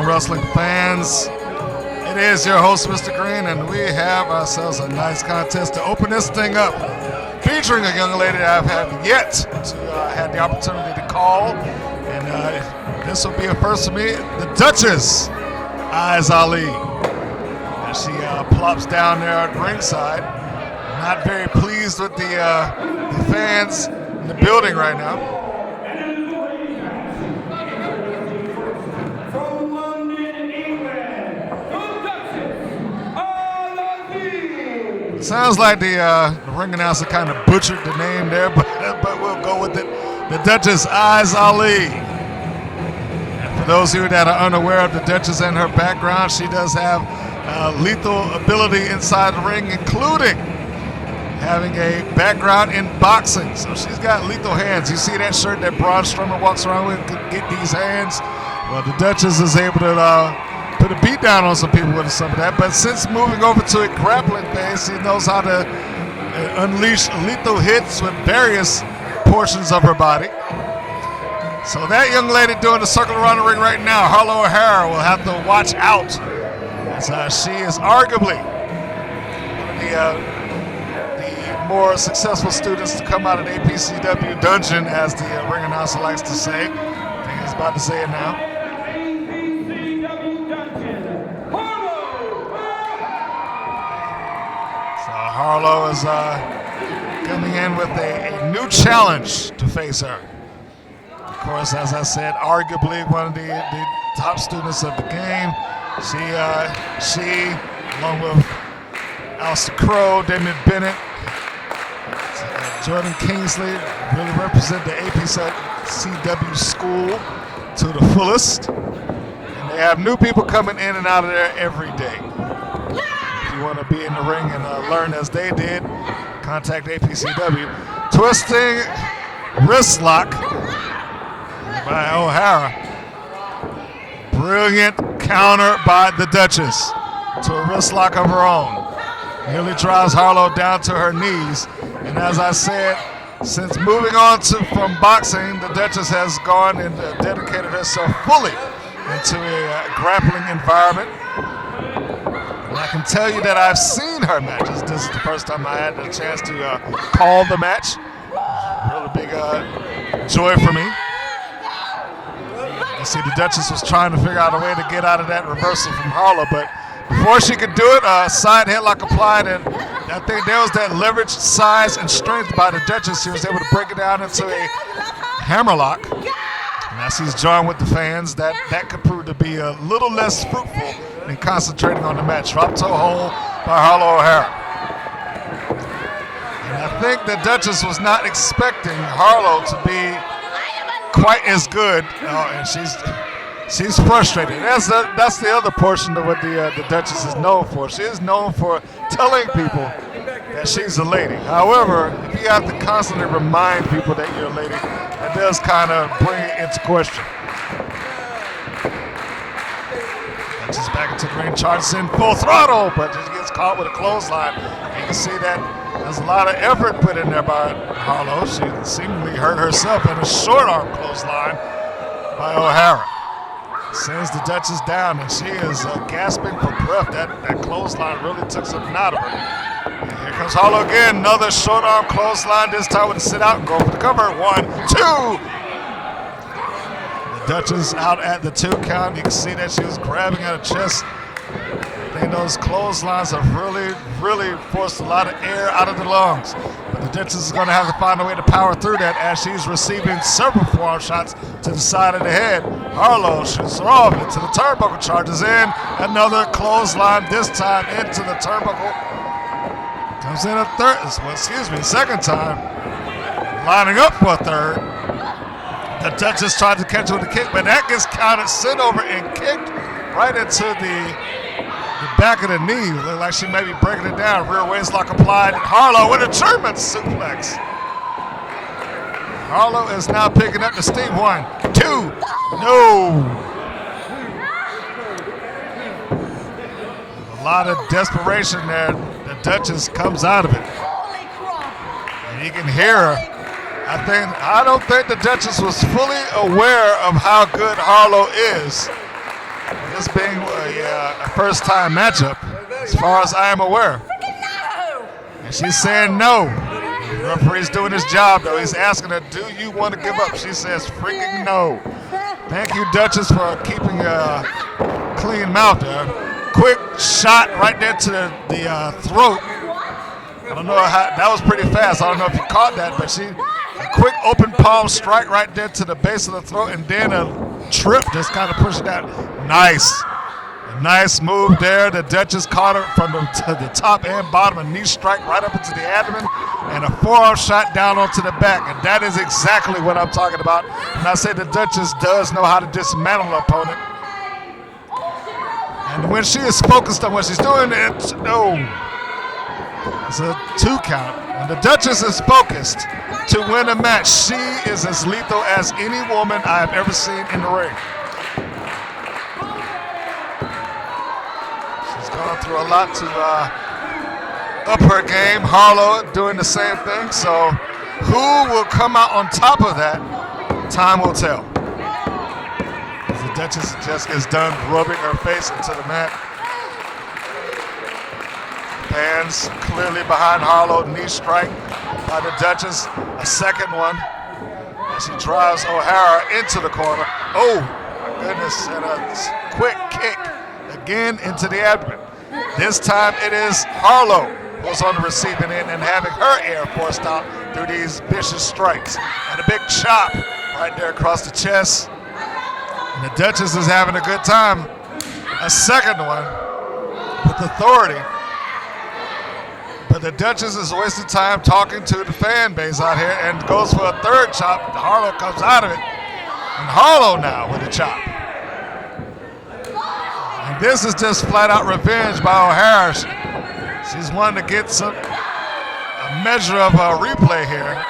wrestling fans. It is your host, Mr. Green, and we have ourselves a nice contest to open this thing up, featuring a young lady that I've had yet to have the opportunity to call, and this will be a first for me, the Duchess, Ayzali. And she plops down there at ringside. Not very pleased with the fans in the building right now. Sounds like the ring announcer kind of butchered the name there, but we'll go with it. The Duchess, Ayzali. And for those of you that are unaware of the Duchess and her background, she does have lethal ability inside the ring, including having a background in boxing. So she's got lethal hands. You see that shirt that Braun Strowman walks around with, get these hands? Well, the Duchess is able to put a beat down on some people with some of that, but since moving over to a grappling phase, she knows how to unleash lethal hits with various portions of her body. So that young lady doing the circle around the ring right now, Harlow O'Hara, will have to watch out, as she is arguably one of the more successful students to come out of the APCW dungeon, as the ring announcer likes to say. I think he's about to say it now. Harlow is coming in with a new challenge to face her. Of course, as I said, arguably one of the top students of the game. She, along with Alistair Crow, Damien Bennett, Jordan Kingsley, really represent the APCW school to the fullest. And they have new people coming in and out of there every day. You want to be in the ring and learn as they did, contact APCW. Twisting wrist lock by O'Hara. Brilliant counter by the Duchess to a wrist lock of her own. Nearly drives Harlow down to her knees. And as I said, since moving on from boxing, the Duchess has gone and dedicated herself fully into a grappling environment. I can tell you that I've seen her matches. This is the first time I had the chance to call the match. Really big joy for me. You see, the Duchess was trying to figure out a way to get out of that reversal from Harlow, but before she could do it, side headlock applied, and I think there was that leverage, size, and strength by the Duchess. She was able to break it down into a hammerlock. And as she's joined with the fans, that could prove to be a little less fruitful than concentrating on the match. Drop toe hold by Harlow O'Hara. And I think the Duchess was not expecting Harlow to be quite as good, and she's frustrated. That's the other portion of what the Duchess is known for. She is known for telling people that she's a lady. However, if you have to constantly remind people that you're a lady, that does kind of bring it into question. Duchess back into the ring, charges in full throttle, but just gets caught with a clothesline. You can see that there's a lot of effort put in there by Harlow. She seemingly hurt herself in a short arm clothesline by O'Hara. Sends the Duchess down, and she is gasping for breath. That clothesline really took something out of her. And here comes Harlow again, another short arm clothesline, this time with a sit out and go for the cover. 1, 2. The Duchess out at the 2 count. You can see that she was grabbing at her chest. I think those clotheslines have really forced a lot of air out of the lungs. But the Duchess is going to have to find a way to power through that as she's receiving several forearm shots to the side of the head. Harlow shoots her off into the turnbuckle, charges in. Another clothesline, this time into the turnbuckle. Comes in second time. Lining up for a third. The Duchess tried to catch her with a kick, but that gets counted, sent over, and kicked right into the back of the knee. Looked like she may be breaking it down. Rear waist lock applied. Harlow with a German suplex. Harlow is now picking up the steam. 1, 2, no. A lot of desperation there. The Duchess comes out of it. And you can hear her. I don't think the Duchess was fully aware of how good Harlow is. this being a first-time matchup, as far as I am aware. And she's saying no. The referee's doing his job, though. He's asking her, do you want to give up? She says freaking no. Thank you, Duchess, for keeping a clean mouth there. Quick shot right there to the throat. I don't know how, that was pretty fast. I don't know if you caught that, but a quick open palm strike right there to the base of the throat, and then a trip just kind of pushed it out. Nice. A nice move there. The Duchess caught her from the top and bottom, a knee strike right up into the abdomen, and a forearm shot down onto the back. And that is exactly what I'm talking about. And I say the Duchess does know how to dismantle an opponent. And when she is focused on what she's doing, it's a 2 count. When the Duchess is focused to win a match, she is as lethal as any woman I have ever seen in the ring. She's gone through a lot to up her game. Harlow doing the same thing. So who will come out on top of that, time will tell. As the Duchess just gets done rubbing her face into the mat. Hands clearly behind Harlow, knee strike by the Duchess, a second one as she drives O'Hara into the corner. Oh my goodness, and a quick kick again into the abdomen. This time it is Harlow who's on the receiving end and having her air forced out through these vicious strikes. And a big chop right there across the chest. And the Duchess is having a good time. A second one with authority. But the Duchess is wasting time talking to the fan base out here and goes for a third chop. Harlow comes out of it. And Harlow now with a chop. And this is just flat out revenge by O'Hara. She's wanting to get a measure of a replay here.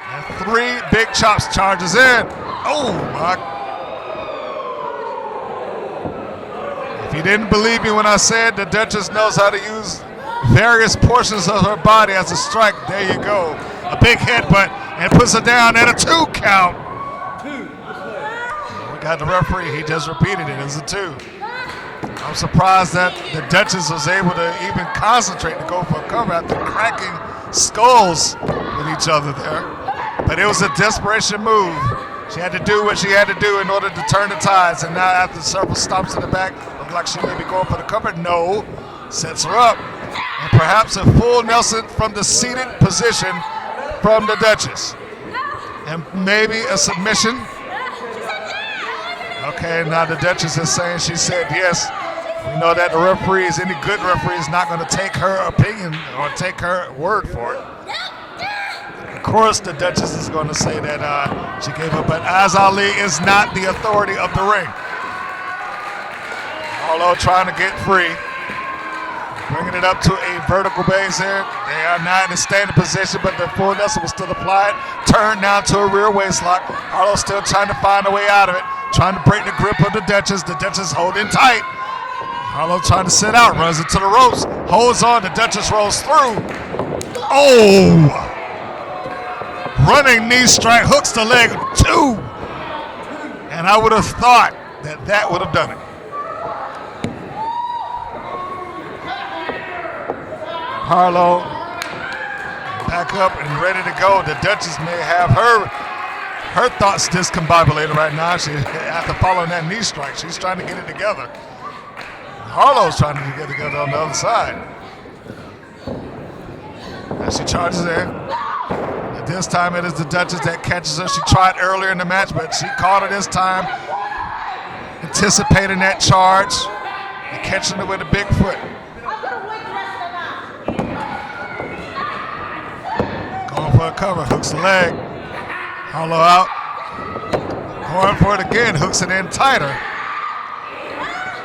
And 3 big chops charges in. Oh my. If you didn't believe me when I said the Duchess knows how to use various portions of her body as a strike, there you go. A big headbutt and puts her down at a 2 count. We got the referee, he just repeated it as a 2. I'm surprised that the Duchess was able to even concentrate to go for a cover after cracking skulls with each other there. But it was a desperation move. She had to do what she had to do in order to turn the tides, and now after several stomps in the back, looked like she may be going for the cover. No, sets her up. And perhaps a full Nelson from the seated position from the Duchess. And maybe a submission. Okay, now the Duchess is saying she said yes. We know that the referees, any good referee, is not going to take her opinion or take her word for it. Of course, the Duchess is going to say that she gave up, but Ayzali is not the authority of the ring. Although trying to get free. Bringing it up to a vertical base here. They are now in a standing position, but the full Nelson was still applied. Turned now to a rear waist lock. Harlow still trying to find a way out of it. Trying to break the grip of the Duchess. The Duchess holding tight. Harlow trying to sit out. Runs into the ropes. Holds on. The Duchess rolls through. Oh! Running knee strike. Hooks the leg. 2. And I would have thought that would have done it. Harlow back up and ready to go. The Duchess may have her thoughts discombobulated right now. She, after following that knee strike, she's trying to get it together. Harlow's trying to get it together on the other side. And she charges in. And this time it is the Duchess that catches her. She tried earlier in the match, but she caught her this time, anticipating that charge and catching her with a big foot. Going for a cover, hooks the leg. Harlow out. Going for it again, hooks it in tighter.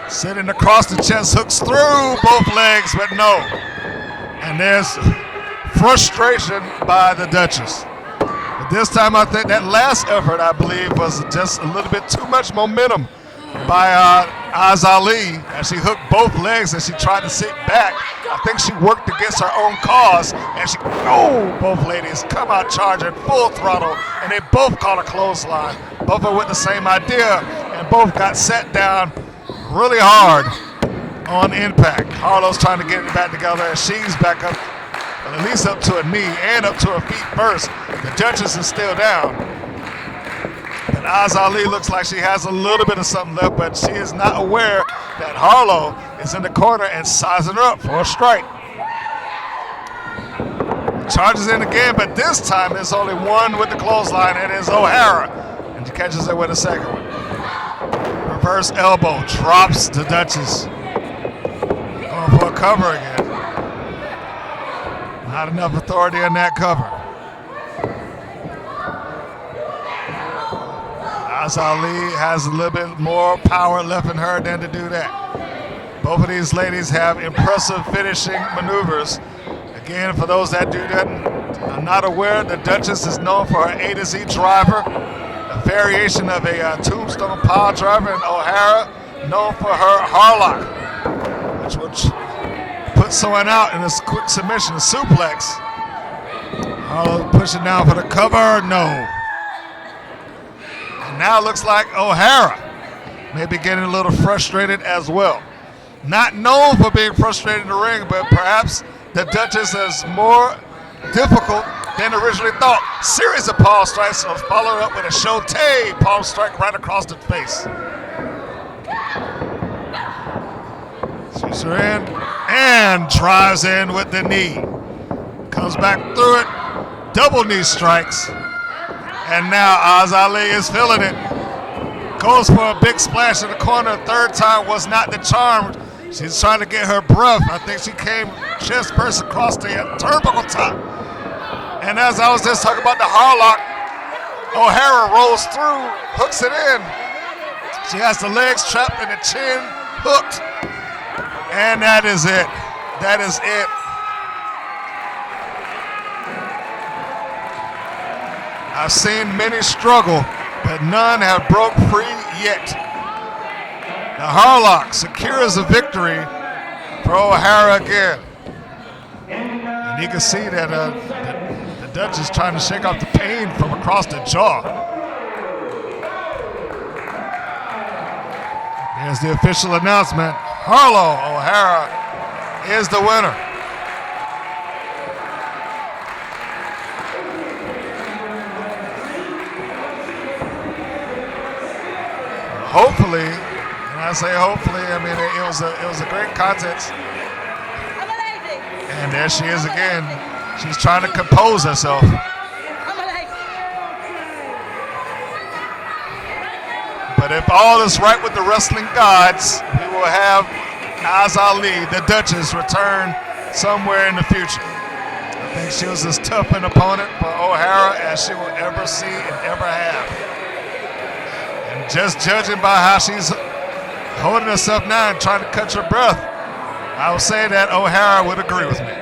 Sitting across the chest, hooks through both legs, but no. And there's frustration by the Duchess. But this time I think that last effort, I believe, was just a little bit too much momentum by Ayzali as she hooked both legs and she tried to sit back. I think she worked against her own cause, and both ladies come out charging full throttle, and they both caught a clothesline. Both are with the same idea, and both got set down really hard on impact. Harlow's trying to get it back together as she's back up, at least up to a knee and up to her feet first. The Duchess is still down. And Ayzali looks like she has a little bit of something left, but she is not aware that Harlow is in the corner and sizing her up for a strike. Charges in again, but this time there's only one with the clothesline, and it is O'Hara. And she catches it with a second one. Reverse elbow, drops the Duchess. Going for a cover again. Not enough authority in that cover. Ayzali has a little bit more power left in her than to do that. Both of these ladies have impressive finishing maneuvers. Again, for those that are not aware, the Duchess is known for her A to Z driver, a variation of a tombstone pile driver, and O'Hara known for her Harlock, which put someone out in a quick submission, a suplex. Harlow pushing down for the cover, no. And now it looks like O'Hara may be getting a little frustrated as well. Not known for being frustrated in the ring, but perhaps the Duchess is more difficult than originally thought. Series of palm strikes was followed up with a shote palm strike right across the face. She's her in and drives in with the knee. Comes back through it, double knee strikes. And now Ayzali is feeling it. Goes for a big splash in the corner. Third time was not the charm. She's trying to get her breath. I think she came chest first across the turnbuckle top. And as I was just talking about the Harlock, O'Hara rolls through, hooks it in. She has the legs trapped and the chin hooked. And that is it. That is it. I've seen many struggle, but none have broke free yet. The Harlock secures a victory for O'Hara again. And you can see that the Duchess is trying to shake off the pain from across the jaw. Here's the official announcement. Harlow O'Hara is the winner. Hopefully, and I say hopefully, I mean it was a great contest. And there she is again. She's trying to compose herself. But if all is right with the wrestling gods, we will have Ayzali, the Duchess, return somewhere in the future. I think she was as tough an opponent for O'Hara as she will ever see and ever have. And just judging by how she's holding herself now and trying to catch her breath, I would say that O'Hara would agree with me.